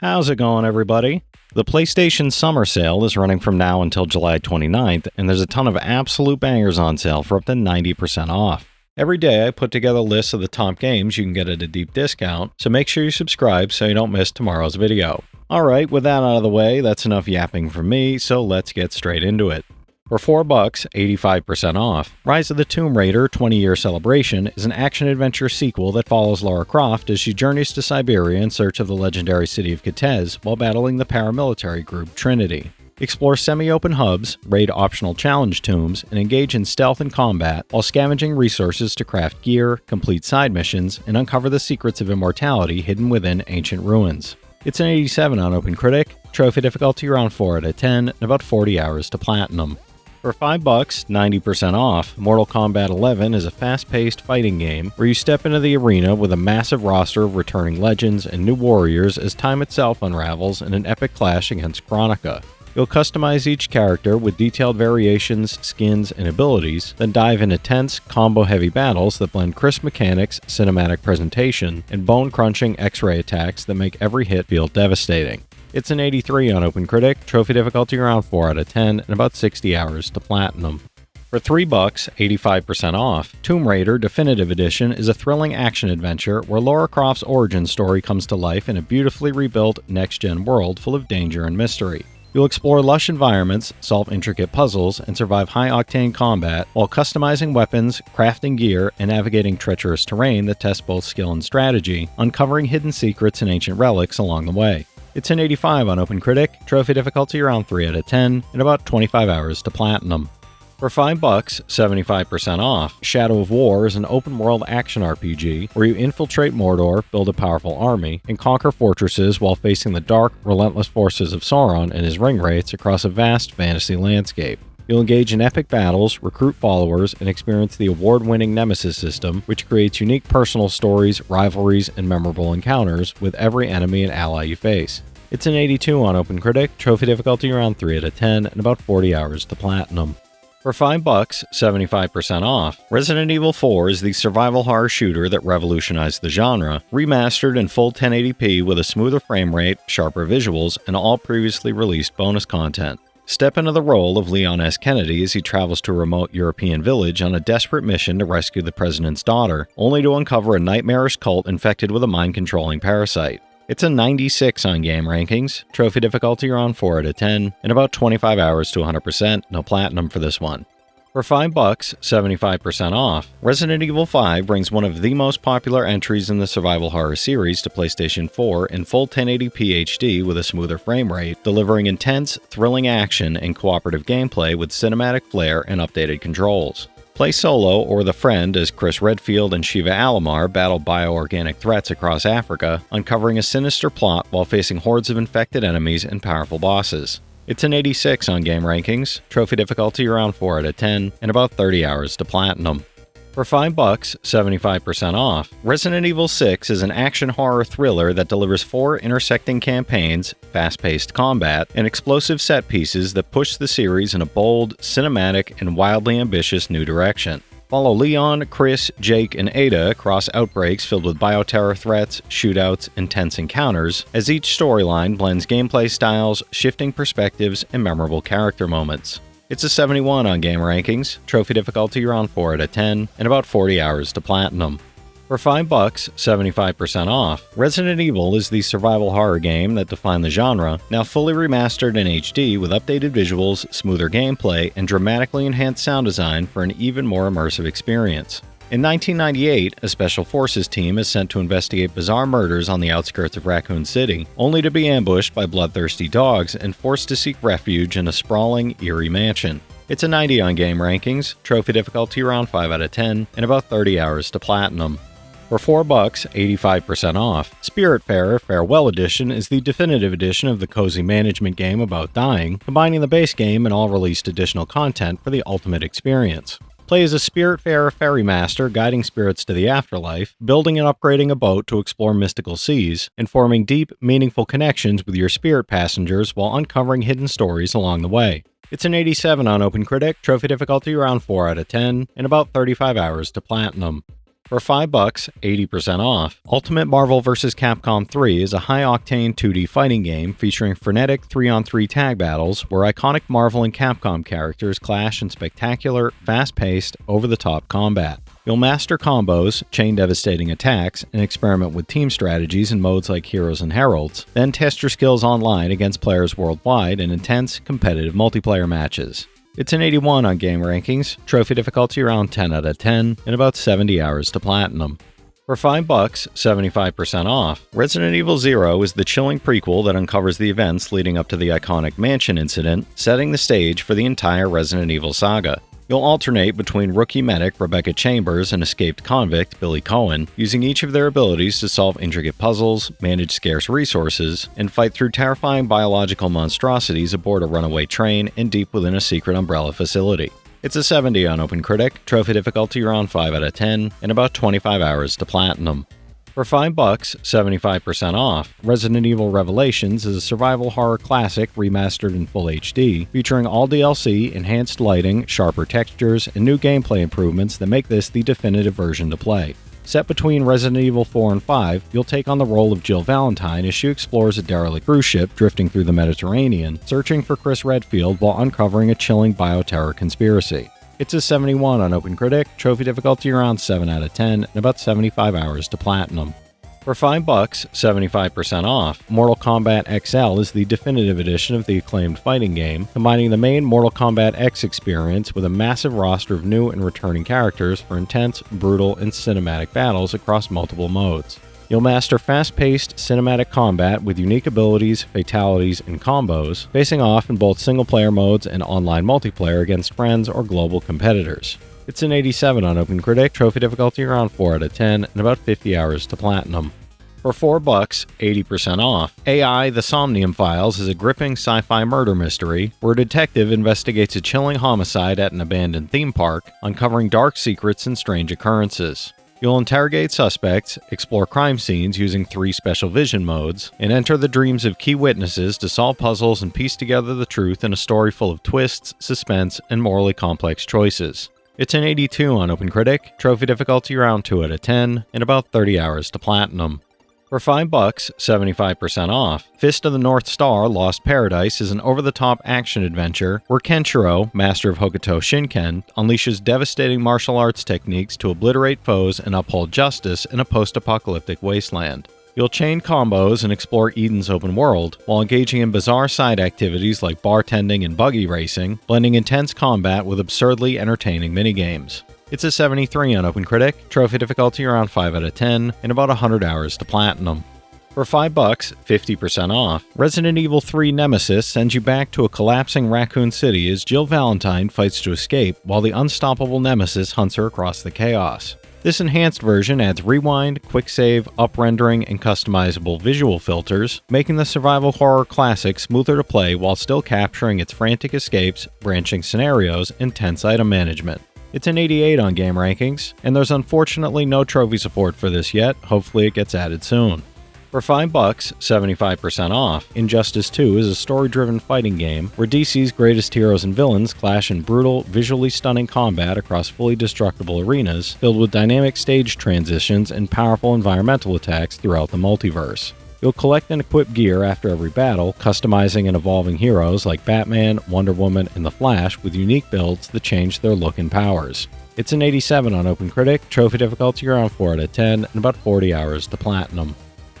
How's it going, everybody? The PlayStation Summer Sale is running from now until July 29th, and there's a ton of absolute bangers on sale for up to 90% off. Every day I put together lists of the top games you can get at a deep discount, so make sure you subscribe so you don't miss tomorrow's video. Alright, with that out of the way, that's enough yapping from me, so let's get straight into it. For $4, 85% off, Rise of the Tomb Raider 20-Year Celebration is an action-adventure sequel that follows Lara Croft as she journeys to Siberia in search of the legendary city of Kitezh while battling the paramilitary group Trinity. Explore semi-open hubs, raid optional challenge tombs, and engage in stealth and combat while scavenging resources to craft gear, complete side missions, and uncover the secrets of immortality hidden within ancient ruins. It's an 87 on OpenCritic, trophy difficulty around 4 out of 10, and about 40 hours to platinum. For $5, 90% off, Mortal Kombat 11 is a fast-paced fighting game where you step into the arena with a massive roster of returning legends and new warriors as time itself unravels in an epic clash against Kronika. You'll customize each character with detailed variations, skins, and abilities, then dive into tense, combo-heavy battles that blend crisp mechanics, cinematic presentation, and bone-crunching X-ray attacks that make every hit feel devastating. It's an 83 on OpenCritic, trophy difficulty around 4 out of 10, and about 60 hours to platinum. For $3, 85% off, Tomb Raider Definitive Edition is a thrilling action-adventure where Lara Croft's origin story comes to life in a beautifully rebuilt, next-gen world full of danger and mystery. You'll explore lush environments, solve intricate puzzles, and survive high-octane combat while customizing weapons, crafting gear, and navigating treacherous terrain that tests both skill and strategy, uncovering hidden secrets and ancient relics along the way. It's an 85 on OpenCritic, trophy difficulty around 3 out of 10, and about 25 hours to platinum. For $5, 75% off, Shadow of War is an open-world action RPG where you infiltrate Mordor, build a powerful army, and conquer fortresses while facing the dark, relentless forces of Sauron and his ringwraiths across a vast fantasy landscape. You'll engage in epic battles, recruit followers, and experience the award-winning Nemesis system, which creates unique personal stories, rivalries, and memorable encounters with every enemy and ally you face. It's an 82 on OpenCritic, trophy difficulty around 3 out of 10, and about 40 hours to platinum. For $5, 75% off, Resident Evil 4 is the survival horror shooter that revolutionized the genre, remastered in full 1080p with a smoother frame rate, sharper visuals, and all previously released bonus content. Step into the role of Leon S. Kennedy as he travels to a remote European village on a desperate mission to rescue the president's daughter, only to uncover a nightmarish cult infected with a mind-controlling parasite. It's a 96 on Game Rankings, trophy difficulty around 4 out of 10, and about 25 hours to 100%, no platinum for this one. For $5, 75% off, Resident Evil 5 brings one of the most popular entries in the survival horror series to PlayStation 4 in full 1080p HD with a smoother frame rate, delivering intense, thrilling action and cooperative gameplay with cinematic flair and updated controls. Play solo or the friend as Chris Redfield and Shiva Alomar battle bioorganic threats across Africa, uncovering a sinister plot while facing hordes of infected enemies and powerful bosses. It's an 86 on Game Rankings, trophy difficulty around 4 out of 10, and about 30 hours to platinum. For $5, 75% off, Resident Evil 6 is an action horror thriller that delivers 4 intersecting campaigns, fast-paced combat, and explosive set pieces that push the series in a bold, cinematic, and wildly ambitious new direction. Follow Leon, Chris, Jake, and Ada across outbreaks filled with bioterror threats, shootouts, and tense encounters, as each storyline blends gameplay styles, shifting perspectives, and memorable character moments. It's a 71 on Game Rankings, trophy difficulty around 4 out of 10, and about 40 hours to platinum. For $5, 75% off, Resident Evil is the survival horror game that defined the genre, now fully remastered in HD with updated visuals, smoother gameplay, and dramatically enhanced sound design for an even more immersive experience. In 1998, a Special Forces team is sent to investigate bizarre murders on the outskirts of Raccoon City, only to be ambushed by bloodthirsty dogs and forced to seek refuge in a sprawling, eerie mansion. It's a 90 on Game Rankings, trophy difficulty around 5 out of 10, and about 30 hours to platinum. For $4, 85% off, Spiritfarer Farewell Edition is the definitive edition of the cozy management game about dying, combining the base game and all released additional content for the ultimate experience. Play as a Spiritfarer ferrymaster guiding spirits to the afterlife, building and upgrading a boat to explore mystical seas, and forming deep, meaningful connections with your spirit passengers while uncovering hidden stories along the way. It's an 87 on OpenCritic, trophy difficulty around 4 out of 10, and about 35 hours to platinum. For $5, 80% off. Ultimate Marvel vs. Capcom 3 is a high-octane 2D fighting game featuring frenetic 3-on-3 tag battles where iconic Marvel and Capcom characters clash in spectacular, fast-paced, over-the-top combat. You'll master combos, chain devastating attacks, and experiment with team strategies in modes like Heroes and Heralds, then test your skills online against players worldwide in intense, competitive multiplayer matches. It's an 81 on game rankings, trophy difficulty around 10 out of 10, and about 70 hours to platinum. For $5, 75% off. Resident Evil 0 is the chilling prequel that uncovers the events leading up to the iconic mansion incident, setting the stage for the entire Resident Evil saga. You'll alternate between rookie medic Rebecca Chambers and escaped convict Billy Cohen, using each of their abilities to solve intricate puzzles, manage scarce resources, and fight through terrifying biological monstrosities aboard a runaway train and deep within a secret Umbrella facility. It's a 70 on OpenCritic, trophy difficulty around 5 out of 10, and about 25 hours to platinum. For $5, 75% off. Resident Evil Revelations is a survival horror classic remastered in full HD, featuring all DLC, enhanced lighting, sharper textures, and new gameplay improvements that make this the definitive version to play. Set between Resident Evil 4 and 5, you'll take on the role of Jill Valentine as she explores a derelict cruise ship drifting through the Mediterranean, searching for Chris Redfield while uncovering a chilling bioterror conspiracy. It's a 71 on OpenCritic, trophy difficulty around 7 out of 10, and about 75 hours to platinum. For $5, 75% off. Mortal Kombat XL is the definitive edition of the acclaimed fighting game, combining the main Mortal Kombat X experience with a massive roster of new and returning characters for intense, brutal, and cinematic battles across multiple modes. You'll master fast-paced, cinematic combat with unique abilities, fatalities, and combos, facing off in both single-player modes and online multiplayer against friends or global competitors. It's an 87 on OpenCritic, trophy difficulty around 4 out of 10, and about 50 hours to platinum. For $4, 80% off. AI The Somnium Files is a gripping sci-fi murder mystery where a detective investigates a chilling homicide at an abandoned theme park, uncovering dark secrets and strange occurrences. You'll interrogate suspects, explore crime scenes using 3 special vision modes, and enter the dreams of key witnesses to solve puzzles and piece together the truth in a story full of twists, suspense, and morally complex choices. It's an 82 on OpenCritic, trophy difficulty around 2 out of 10, and about 30 hours to platinum. For $5, 75% off. Fist of the North Star Lost Paradise is an over-the-top action adventure where Kenshiro, master of Hokuto Shinken, unleashes devastating martial arts techniques to obliterate foes and uphold justice in a post-apocalyptic wasteland. You'll chain combos and explore Eden's open world, while engaging in bizarre side activities like bartending and buggy racing, blending intense combat with absurdly entertaining minigames. It's a 73 on OpenCritic, trophy difficulty around 5 out of 10, and about 100 hours to platinum. For $5, 50% off. Resident Evil 3 Nemesis sends you back to a collapsing Raccoon City as Jill Valentine fights to escape while the unstoppable Nemesis hunts her across the chaos. This enhanced version adds rewind, quick save, up-rendering, and customizable visual filters, making the survival horror classic smoother to play while still capturing its frantic escapes, branching scenarios, and tense item management. It's an 88 on game rankings, and there's unfortunately no trophy support for this yet. Hopefully it gets added soon. For $5, 75% off. Injustice 2 is a story-driven fighting game where DC's greatest heroes and villains clash in brutal, visually stunning combat across fully destructible arenas filled with dynamic stage transitions and powerful environmental attacks throughout the multiverse. You'll collect and equip gear after every battle, customizing and evolving heroes like Batman, Wonder Woman, and The Flash with unique builds that change their look and powers. It's an 87 on OpenCritic, trophy difficulty around 4 out of 10, and about 40 hours to platinum.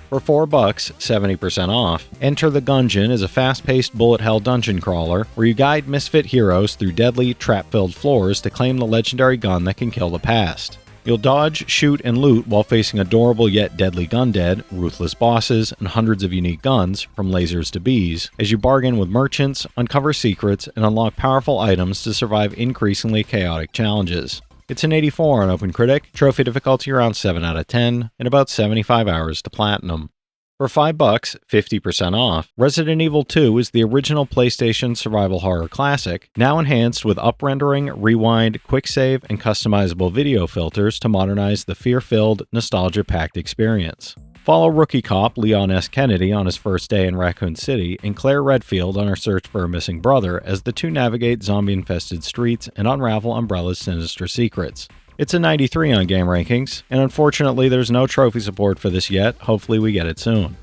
For $4, 70% off. Enter the Gungeon is a fast-paced bullet hell dungeon crawler where you guide misfit heroes through deadly, trap-filled floors to claim the legendary gun that can kill the past. You'll dodge, shoot, and loot while facing adorable yet deadly gundead, ruthless bosses, and hundreds of unique guns, from lasers to bees, as you bargain with merchants, uncover secrets, and unlock powerful items to survive increasingly chaotic challenges. It's an 84 on OpenCritic, trophy difficulty around 7 out of 10, and about 75 hours to platinum. For $5, 50% off. Resident Evil 2 is the original PlayStation survival horror classic, now enhanced with up-rendering, rewind, quick save, and customizable video filters to modernize the fear-filled, nostalgia-packed experience. Follow rookie cop Leon S. Kennedy on his first day in Raccoon City and Claire Redfield on her search for her missing brother as the two navigate zombie-infested streets and unravel Umbrella's sinister secrets. It's a 93 on Game Rankings, and unfortunately there's no trophy support for this yet. Hopefully we get it soon.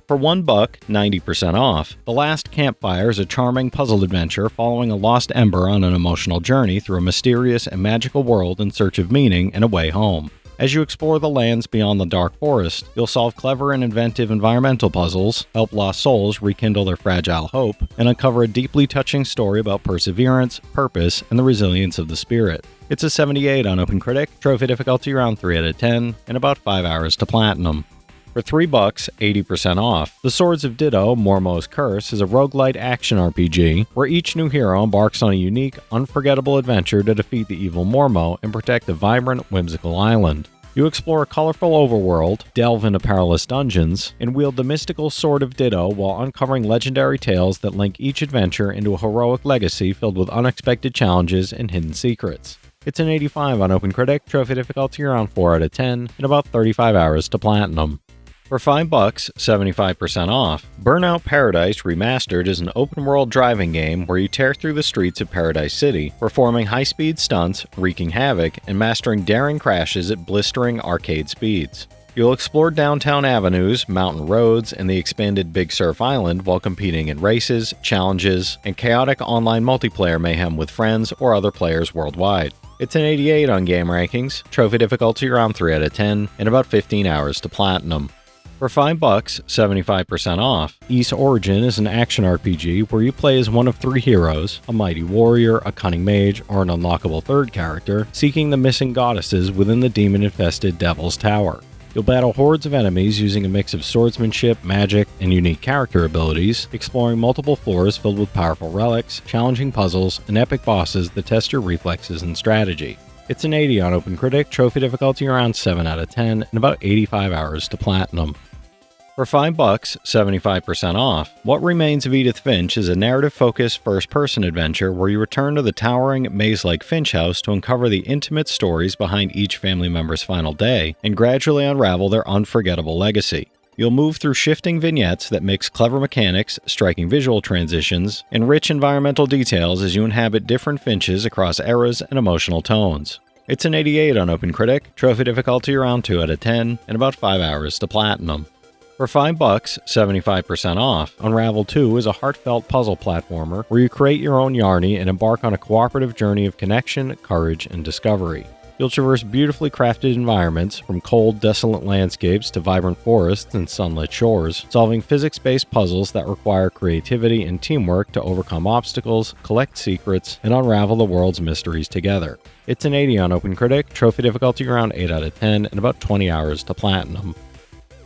For $1, 90% off, The Last Campfire is a charming puzzle adventure following a lost ember on an emotional journey through a mysterious and magical world in search of meaning and a way home. As you explore the lands beyond the dark forest, you'll solve clever and inventive environmental puzzles, help lost souls rekindle their fragile hope, and uncover a deeply touching story about perseverance, purpose, and the resilience of the spirit. It's a 78 on OpenCritic, trophy difficulty around 3 out of 10, and about 5 hours to platinum. For $3, 80% off, The Swords of Ditto, Mormo's Curse is a roguelite action RPG where each new hero embarks on a unique, unforgettable adventure to defeat the evil Mormo and protect a vibrant, whimsical island. You explore a colorful overworld, delve into perilous dungeons, and wield the mystical Sword of Ditto while uncovering legendary tales that link each adventure into a heroic legacy filled with unexpected challenges and hidden secrets. It's an 85 on OpenCritic, trophy difficulty around 4 out of 10, and about 35 hours to platinum. For $5, 75% off, Burnout Paradise Remastered is an open-world driving game where you tear through the streets of Paradise City, performing high-speed stunts, wreaking havoc, and mastering daring crashes at blistering arcade speeds. You'll explore downtown avenues, mountain roads, and the expanded Big Surf Island while competing in races, challenges, and chaotic online multiplayer mayhem with friends or other players worldwide. It's an 88 on Game Rankings, trophy difficulty around 3 out of 10, and about 15 hours to platinum. For $5, 75% off, Ys Origin is an action RPG where you play as one of 3 heroes, a mighty warrior, a cunning mage, or an unlockable third character, seeking the missing goddesses within the demon-infested Devil's Tower. You'll battle hordes of enemies using a mix of swordsmanship, magic, and unique character abilities, exploring multiple floors filled with powerful relics, challenging puzzles, and epic bosses that test your reflexes and strategy. It's an 80 on OpenCritic, trophy difficulty around 7 out of 10, and about 85 hours to platinum. For $5, 75% off, What Remains of Edith Finch is a narrative-focused first-person adventure where you return to the towering, maze-like Finch house to uncover the intimate stories behind each family member's final day and gradually unravel their unforgettable legacy. You'll move through shifting vignettes that mix clever mechanics, striking visual transitions, and rich environmental details as you inhabit different Finches across eras and emotional tones. It's an 88 on OpenCritic, trophy difficulty around 2 out of 10, and about 5 hours to platinum. For $5, 75% off, Unravel 2 is a heartfelt puzzle platformer where you create your own Yarny and embark on a cooperative journey of connection, courage, and discovery. You'll traverse beautifully crafted environments, from cold, desolate landscapes to vibrant forests and sunlit shores, solving physics-based puzzles that require creativity and teamwork to overcome obstacles, collect secrets, and unravel the world's mysteries together. It's an 80 on OpenCritic, trophy difficulty around 8 out of 10, and about 20 hours to platinum.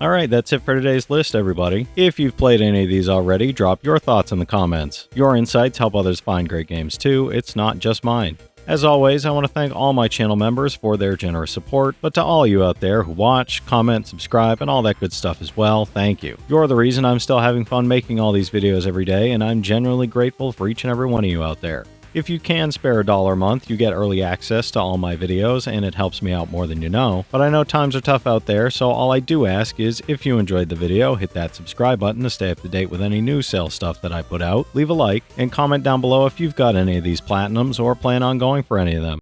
Alright, that's it for today's list, everybody. If you've played any of these already, drop your thoughts in the comments. Your insights help others find great games too, it's not just mine. As always, I want to thank all my channel members for their generous support, but to all you out there who watch, comment, subscribe, and all that good stuff as well, thank you. You're the reason I'm still having fun making all these videos every day, and I'm genuinely grateful for each and every one of you out there. If you can spare $1 a month, you get early access to all my videos, and it helps me out more than you know. But I know times are tough out there, so all I do ask is, if you enjoyed the video, hit that subscribe button to stay up to date with any new sale stuff that I put out, leave a like, and comment down below if you've got any of these platinums or plan on going for any of them.